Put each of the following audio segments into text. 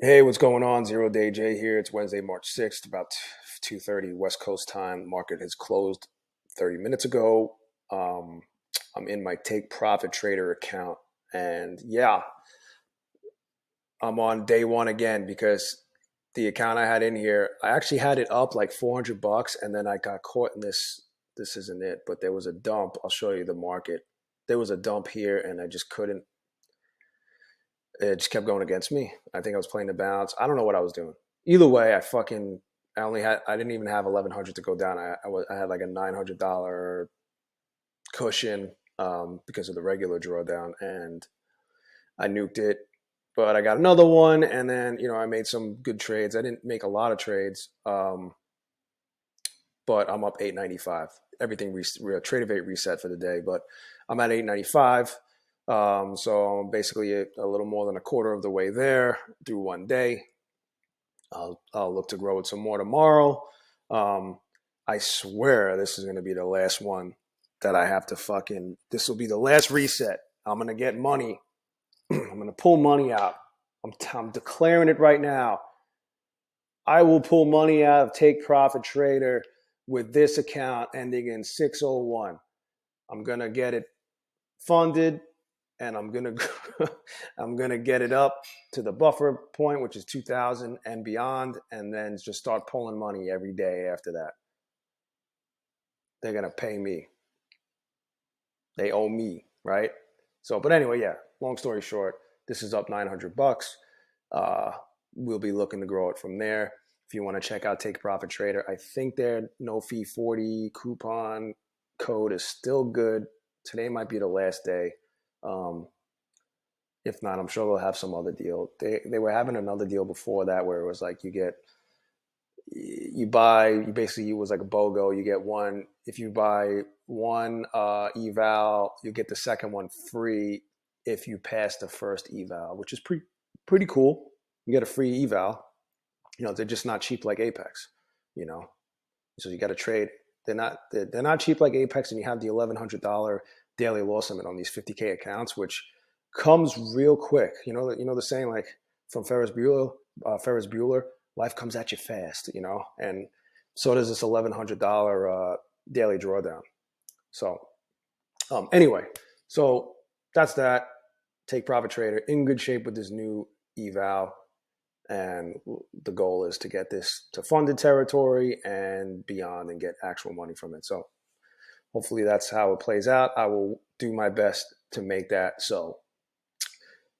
Hey, what's going on? Zero Day J here. It's Wednesday, March 6th, about 2:30 West Coast time. Market has closed 30 minutes ago. Um, I'm in my Take Profit Trader account, and yeah, I'm on day one again because the account I had in here, I actually had it up like 400 bucks, and then I got caught in this. This isn't it, but there was a dump. I'll show you the market. There was a dump here, and I just couldn't. It just kept going against me. I think I was playing the balance. I don't know what I was doing. Either way, I didn't even have 1100 to go down. I had like a $900 cushion because of the regular drawdown, and I nuked it. But I got another one, and then I made some good trades. I didn't make a lot of trades, but I'm up 895. Everything Tradeovate reset for the day, but I'm at 895. So I'm basically a little more than a quarter of the way there through one day. I'll look to grow it some more tomorrow. I swear this is going to be the last one that I have to this will be the last reset. I'm going to get money. I'm going to pull money out. I'm declaring it right now. I will pull money out of Take Profit Trader with this account ending in 601. I'm going to get it funded, and I'm gonna get it up to the buffer point, which is 2,000 and beyond, and then just start pulling money every day after that. They're gonna pay me. They owe me, right? So, but anyway, yeah. Long story short, this is up 900 bucks. We'll be looking to grow it from there. If you want to check out Take Profit Trader, I think their no fee 40 coupon code is still good. Today might be the last day. If not, I'm sure they'll have some other deal. They were having another deal before that where it was like you basically, it was like a BOGO. You get one, if you buy one eval, you get the second one free if you pass the first eval, which is pretty cool. You get a free eval. They're just not cheap like Apex, you know. So you got to trade. They're not cheap like Apex, and you have the $1,100 daily loss limit on these 50K accounts, which comes real quick. The saying, like, from Ferris Bueller, life comes at you fast, and so does this $1,100 daily drawdown. So anyway, so that's that. Take Profit Trader in good shape with this new eval, and the goal is to get this to funded territory and beyond and get actual money from it. So hopefully that's how it plays out. I will do my best to make that so.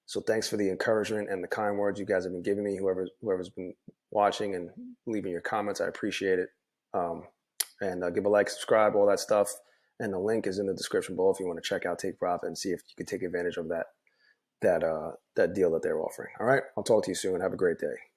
So thanks for the encouragement and the kind words you guys have been giving me. Whoever's been watching and leaving your comments, I appreciate it. And give a like, subscribe, all that stuff. And the link is in the description below if you want to check out Take Profit and see if you can take advantage of that deal that they're offering. All right, I'll talk to you soon. Have a great day.